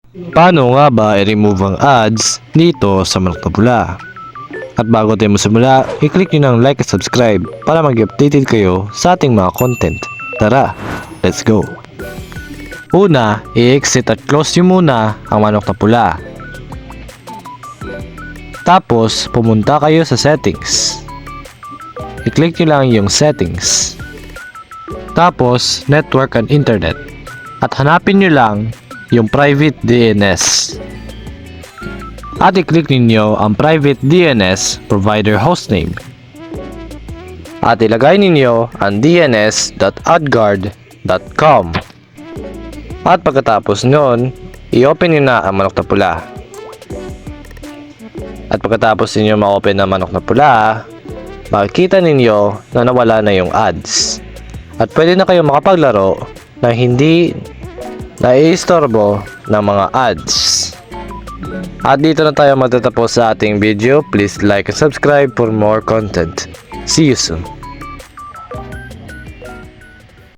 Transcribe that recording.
Paano nga ba i-remove ang ads dito sa Manok na Pula? At bago tayo magsimula, i-click nyo ng like at subscribe para mag-updated kayo sa ating mga content. Tara, let's go! Una, i-exit at close nyo muna ang Manok na Pula. Tapos, pumunta kayo sa settings. I-click nyo lang yung settings. Tapos, network and internet. At hanapin nyo lang yung private DNS. At i-click ninyo ang private DNS provider hostname. At ilagay ninyo ang dns.adguard.com. At pagkatapos nun, i-open nyo na ang Manok na Pula. At pagkatapos ninyo ma-open ang Manok na Pula, makikita ninyo na nawala na yung ads. At pwede na kayo makapaglaro na hindi naiistorbo ng mga ads. At dito na tayo magtatapos sa ating video. Please like and subscribe for more content. See you soon.